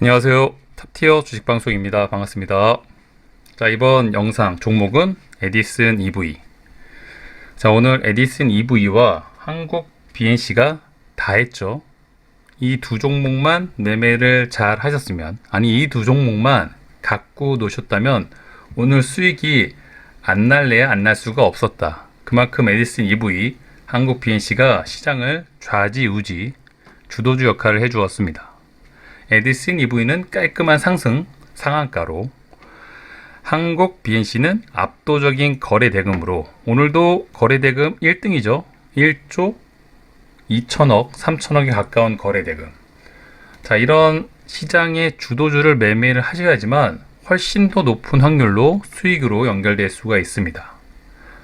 안녕하세요. 탑티어 주식방송입니다. 반갑습니다. 자, 이번 영상 종목은 에디슨 EV. 자, 오늘 에디슨 EV와 한국 BNC가 다 했죠. 이 두 종목만 매매를 잘 하셨으면, 아니 이 두 종목만 갖고 놓으셨다면 오늘 수익이 안 날래야 안 날 수가 없었다. 그만큼 에디슨 EV, 한국 BNC가 시장을 좌지우지 주도주 역할을 해주었습니다. 에디슨 EV는 깔끔한 상승 상한가로, 한국 BNC는 압도적인 거래 대금으로 오늘도 거래 대금 1등이죠. 1조 2천억, 3천억에 가까운 거래 대금. 자, 이런 시장의 주도주를 매매를 하셔야지만 훨씬 더 높은 확률로 수익으로 연결될 수가 있습니다.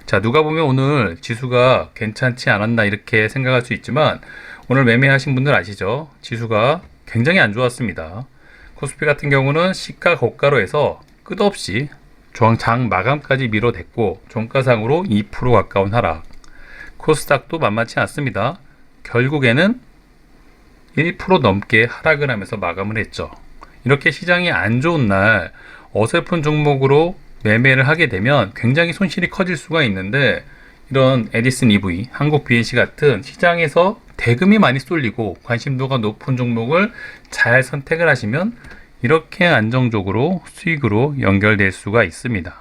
자, 누가 보면 오늘 지수가 괜찮지 않았나 이렇게 생각할 수 있지만 오늘 매매하신 분들 아시죠? 지수가 굉장히 안 좋았습니다. 코스피 같은 경우는 시가 고가로 해서 끝없이 장 마감까지 밀어댔고 종가상으로 2% 가까운 하락. 코스닥도 만만치 않습니다. 결국에는 1% 넘게 하락을 하면서 마감을 했죠. 이렇게 시장이 안 좋은 날 어설픈 종목으로 매매를 하게 되면 굉장히 손실이 커질 수가 있는데, 이런 에디슨 EV, 한국 BNC 같은 시장에서 대금이 많이 쏠리고 관심도가 높은 종목을 잘 선택을 하시면 이렇게 안정적으로 수익으로 연결될 수가 있습니다.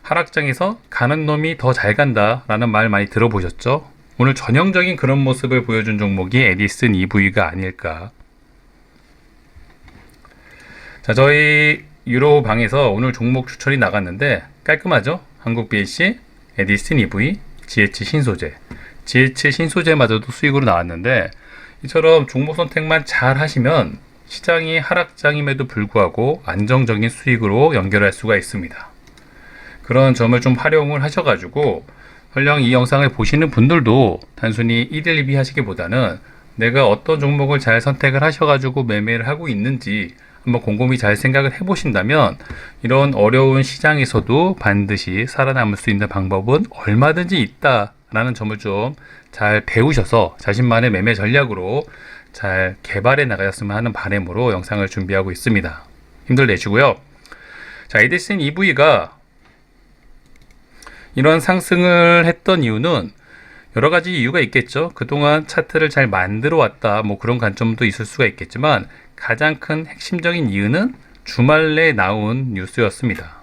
하락장에서 가는 놈이 더 잘 간다 라는 말 많이 들어보셨죠? 오늘 전형적인 그런 모습을 보여준 종목이 에디슨 EV가 아닐까. 자, 저희 유로 방에서 오늘 종목 추천이 나갔는데 깔끔하죠? 한국 BNC, 에디슨 EV, GH 신소재. GH 신소재마저도 수익으로 나왔는데, 이처럼 종목 선택만 잘 하시면 시장이 하락장임에도 불구하고 안정적인 수익으로 연결할 수가 있습니다. 그런 점을 좀 활용을 하셔가지고 설령 이 영상을 보시는 분들도 단순히 1일 2비 하시기보다는 내가 어떤 종목을 잘 선택을 하셔가지고 매매를 하고 있는지 한번 곰곰이 잘 생각을 해보신다면 이런 어려운 시장에서도 반드시 살아남을 수 있는 방법은 얼마든지 있다라는 점을 좀 잘 배우셔서 자신만의 매매 전략으로 잘 개발해 나가셨으면 하는 바람으로 영상을 준비하고 있습니다. 힘들 내시고요. 자, 에디슨 EV가 이런 상승을 했던 이유는 여러 가지 이유가 있겠죠. 그동안 차트를 잘 만들어 왔다, 뭐 그런 관점도 있을 수가 있겠지만 가장 큰 핵심적인 이유는 주말 내에 나온 뉴스였습니다.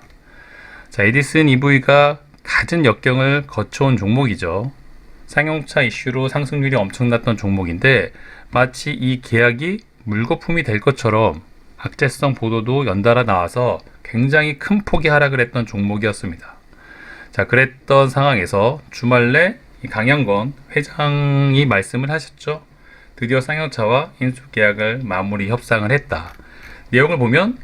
자, 에디슨 EV가 갖은 역경을 거쳐온 종목이죠. 상용차 이슈로 상승률이 엄청났던 종목인데 마치 이 계약이 물거품이 될 것처럼 악재성 보도도 연달아 나와서 굉장히 큰 폭의 하락을 했던 종목이었습니다. 자, 그랬던 상황에서 주말 내 강영건 회장이 말씀을 하셨죠. 드디어 쌍용차와 인수 계약을 마무리 협상을 했다. 내용을 보면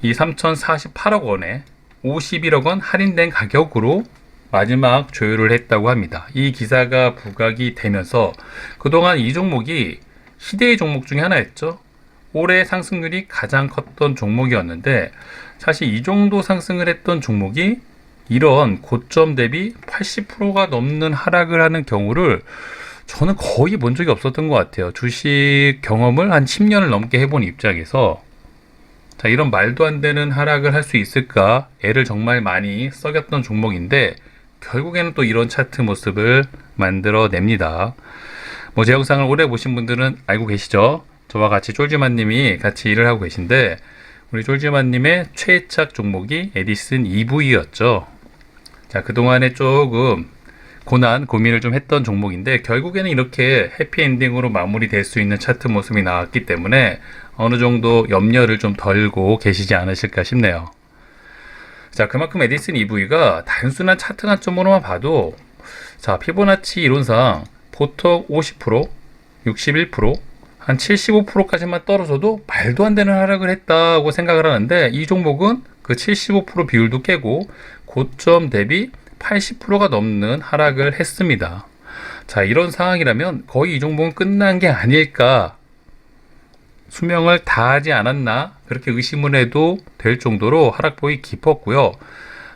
이 3,048억 원에 51억 원 할인된 가격으로 마지막 조율을 했다고 합니다. 이 기사가 부각이 되면서 그동안 이 종목이 시대의 종목 중에 하나였죠. 올해 상승률이 가장 컸던 종목이었는데 사실 이 정도 상승을 했던 종목이 이런 고점 대비 80%가 넘는 하락을 하는 경우를 저는 거의 본 적이 없었던 것 같아요. 주식 경험을 한 10년을 넘게 해본 입장에서 자, 이런 말도 안 되는 하락을 할 수 있을까 애를 정말 많이 썩였던 종목인데 결국에는 또 이런 차트 모습을 만들어냅니다. 뭐 제 영상을 오래 보신 분들은 알고 계시죠? 저와 같이 쫄지만님이 같이 일을 하고 계신데 우리 쫄지만님의 최애착 종목이 에디슨 EV였죠. 자, 그동안에 조금 고민을 좀 했던 종목인데 결국에는 이렇게 해피엔딩으로 마무리될 수 있는 차트 모습이 나왔기 때문에 어느 정도 염려를 좀 덜고 계시지 않으실까 싶네요. 자, 그만큼 에디슨 EV가 단순한 차트 관점으로만 봐도 자, 피보나치 이론상 보통 50%, 61%, 한 75%까지만 떨어져도 말도 안 되는 하락을 했다고 생각을 하는데 이 종목은 그 75% 비율도 깨고 고점 대비 80%가 넘는 하락을 했습니다. 자, 이런 상황이라면 거의 이 종목은 끝난 게 아닐까, 수명을 다하지 않았나 그렇게 의심을 해도 될 정도로 하락폭이 깊었고요.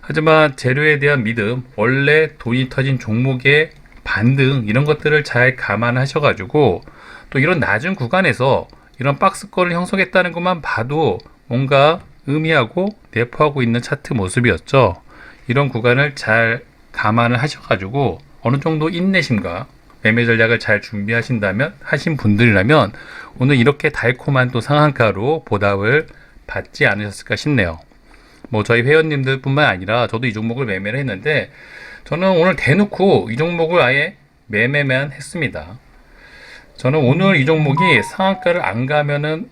하지만 재료에 대한 믿음, 원래 돈이 터진 종목의 반등 이런 것들을 잘 감안하셔가지고 또 이런 낮은 구간에서 이런 박스권을 형성했다는 것만 봐도 뭔가 의미하고 내포하고 있는 차트 모습이었죠. 이런 구간을 잘 감안을 하셔가지고 어느 정도 인내심과 매매 전략을 잘 준비하신다면 하신 분들이라면 오늘 이렇게 달콤한 또 상한가로 보답을 받지 않으셨을까 싶네요. 뭐 저희 회원님들 뿐만 아니라 저도 이 종목을 매매를 했는데 저는 오늘 대놓고 이 종목을 아예 매매만 했습니다. 저는 오늘 이 종목이 상한가를 안 가면은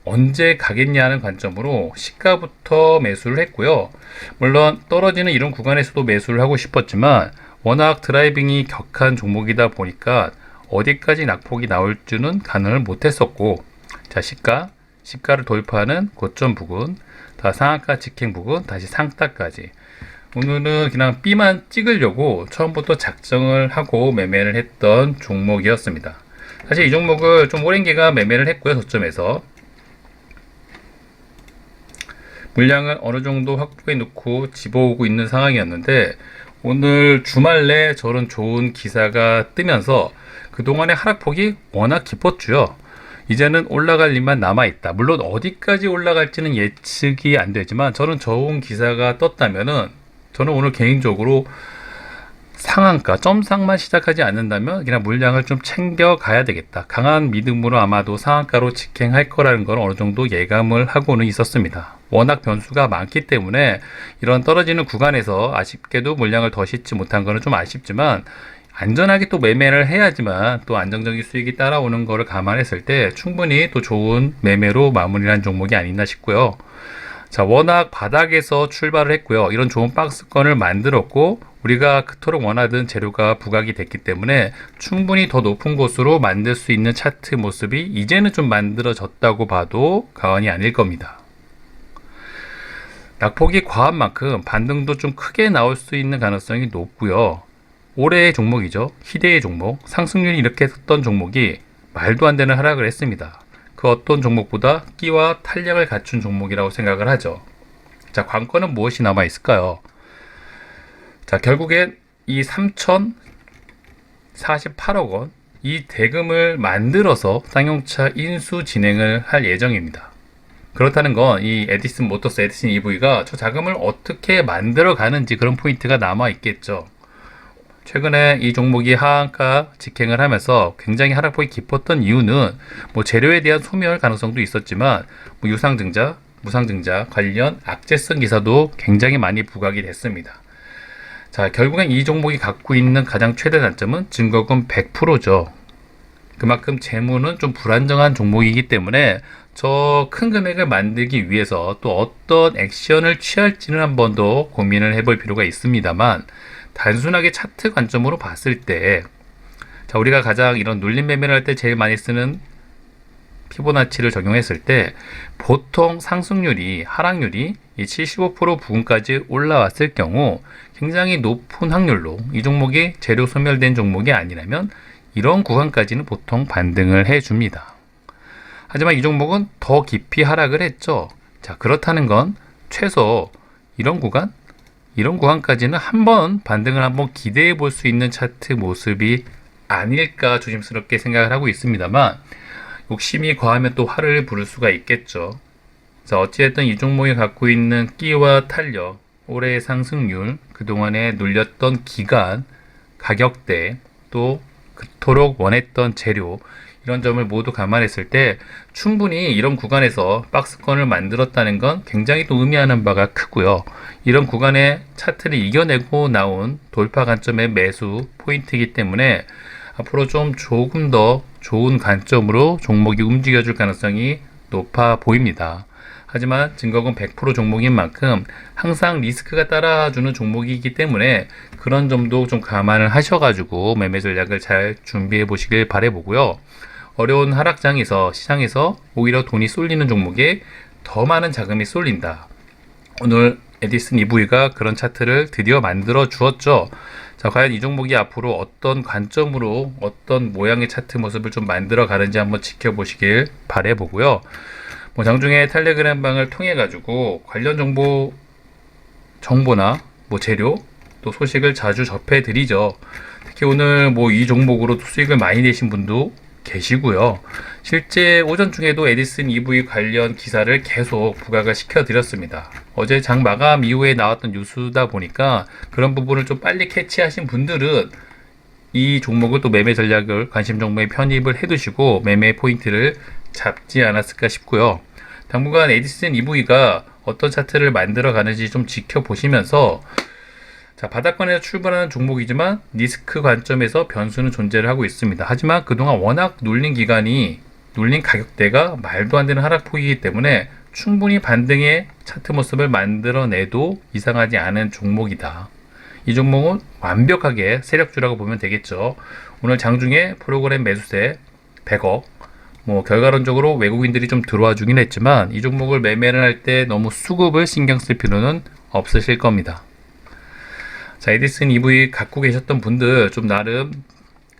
언제 가겠냐는 관점으로 시가부터 매수를 했고요. 물론 떨어지는 이런 구간에서도 매수를 하고 싶었지만 워낙 드라이빙이 격한 종목이다 보니까 어디까지 낙폭이 나올 줄은 가늠을 못했었고, 자, 시가를 돌파하는 고점 부근, 다 상한가 직행 부근, 다시 상따까지. 오늘은 그냥 B만 찍으려고 처음부터 작정을 하고 매매를 했던 종목이었습니다. 사실 이 종목을 좀 오랜 기간 매매를 했고요. 저점에서 물량을 어느 정도 확보해 놓고 집어오고 있는 상황이었는데 오늘 주말 내 저런 좋은 기사가 뜨면서 그동안의 하락폭이 워낙 깊었죠. 이제는 올라갈 일만 남아있다. 물론 어디까지 올라갈지는 예측이 안 되지만 저는 좋은 기사가 떴다면은 저는 오늘 개인적으로 상한가, 점상만 시작하지 않는다면 그냥 물량을 좀 챙겨 가야 되겠다. 강한 믿음으로 아마도 상한가로 직행할 거라는 걸 어느 정도 예감을 하고는 있었습니다. 워낙 변수가 많기 때문에 이런 떨어지는 구간에서 아쉽게도 물량을 더 싣지 못한 거는 좀 아쉽지만 안전하게 또 매매를 해야지만 또 안정적인 수익이 따라오는 거를 감안했을 때 충분히 또 좋은 매매로 마무리한 종목이 아니나 싶고요. 자, 워낙 바닥에서 출발을 했고요. 이런 좋은 박스권을 만들었고 우리가 그토록 원하던 재료가 부각이 됐기 때문에 충분히 더 높은 곳으로 만들 수 있는 차트 모습이 이제는 좀 만들어졌다고 봐도 과언이 아닐 겁니다. 낙폭이 과한 만큼 반등도 좀 크게 나올 수 있는 가능성이 높고요. 올해의 종목이죠. 희대의 종목, 상승률이 이렇게 섰던 종목이 말도 안 되는 하락을 했습니다. 그 어떤 종목보다 끼와 탄력을 갖춘 종목이라고 생각을 하죠. 자, 관건은 무엇이 남아 있을까요? 자, 결국엔 이 3,048억 원, 이 대금을 만들어서 쌍용차 인수 진행을 할 예정입니다. 그렇다는 건 이 에디슨 모터스, 에디슨 EV가 저 자금을 어떻게 만들어 가는지 그런 포인트가 남아 있겠죠. 최근에 이 종목이 하한가 직행을 하면서 굉장히 하락폭이 깊었던 이유는 뭐 재료에 대한 소멸 가능성도 있었지만 뭐 유상증자, 무상증자 관련 악재성 기사도 굉장히 많이 부각이 됐습니다. 자, 결국엔 이 종목이 갖고 있는 가장 최대 단점은 증거금 100%죠. 그만큼 재무는 좀 불안정한 종목이기 때문에 저 큰 금액을 만들기 위해서 또 어떤 액션을 취할지는 한 번 더 고민을 해볼 필요가 있습니다만 단순하게 차트 관점으로 봤을 때, 자, 우리가 가장 이런 눌림 매매를 할 때 제일 많이 쓰는 피보나치를 적용했을 때 보통 상승률이, 하락률이 이 75% 부근까지 올라왔을 경우 굉장히 높은 확률로 이 종목이 재료 소멸된 종목이 아니라면 이런 구간까지는 보통 반등을 해줍니다. 하지만 이 종목은 더 깊이 하락을 했죠. 자, 그렇다는 건 최소 이런 구간까지는 한번 반등을 한번 기대해 볼 수 있는 차트 모습이 아닐까 조심스럽게 생각을 하고 있습니다만 욕심이 과하면 또 화를 부를 수가 있겠죠. 자, 어찌됐든 이 종목이 갖고 있는 끼와 탄력, 올해의 상승률, 그동안에 눌렸던 기간, 가격대, 또 그토록 원했던 재료, 이런 점을 모두 감안했을 때 충분히 이런 구간에서 박스권을 만들었다는 건 굉장히 또 의미하는 바가 크고요. 이런 구간의 차트를 이겨내고 나온 돌파 관점의 매수 포인트이기 때문에 앞으로 조금 더 좋은 관점으로 종목이 움직여줄 가능성이 높아 보입니다. 하지만 증거금 100% 종목인 만큼 항상 리스크가 따라주는 종목이기 때문에 그런 점도 좀 감안을 하셔가지고 매매 전략을 잘 준비해 보시길 바라보고요. 어려운 하락장에서 시장에서 오히려 돈이 쏠리는 종목에 더 많은 자금이 쏠린다. 오늘 에디슨 EV가 그런 차트를 드디어 만들어 주었죠. 자, 과연 이 종목이 앞으로 어떤 관점으로 어떤 모양의 차트 모습을 좀 만들어 가는지 한번 지켜보시길 바라보고요. 뭐 장중에 텔레그램 방을 통해 가지고 관련 정보나 뭐 재료 또 소식을 자주 접해 드리죠. 특히 오늘 뭐 이 종목으로 수익을 많이 내신 분도 계시고요. 실제 오전 중에도 에디슨 EV 관련 기사를 계속 부각을 시켜드렸습니다. 어제 장 마감 이후에 나왔던 뉴스다 보니까 그런 부분을 좀 빨리 캐치하신 분들은 이 종목을 또 매매 전략을 관심 종목에 편입을 해두시고 매매 포인트를 잡지 않았을까 싶고요. 당분간 에디슨 EV가 어떤 차트를 만들어 가는지 좀 지켜보시면서 자, 바닥권에서 출발하는 종목이지만 리스크 관점에서 변수는 존재를 하고 있습니다. 하지만 그동안 워낙 눌린 가격대가 말도 안 되는 하락폭이기 때문에 충분히 반등의 차트 모습을 만들어내도 이상하지 않은 종목이다. 이 종목은 완벽하게 세력주라고 보면 되겠죠. 오늘 장중에 프로그램 매수세 100억, 결과론적으로 외국인들이 좀 들어와 주긴 했지만 이 종목을 매매를 할 때 너무 수급을 신경 쓸 필요는 없으실 겁니다. 자, 에디슨 EV 갖고 계셨던 분들 좀 나름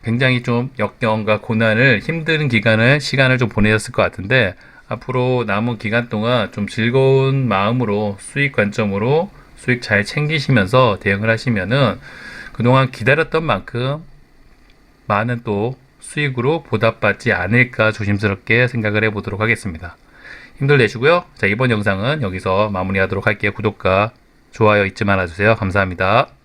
굉장히 좀 역경과 고난을 힘든 시간을 좀 보내셨을 것 같은데 앞으로 남은 기간 동안 좀 즐거운 마음으로 수익 관점으로 수익 잘 챙기시면서 대응을 하시면은 그동안 기다렸던 만큼 많은 또 수익으로 보답받지 않을까 조심스럽게 생각을 해보도록 하겠습니다. 힘들 내시고요. 자, 이번 영상은 여기서 마무리하도록 할게요. 구독과 좋아요 잊지 말아주세요. 감사합니다.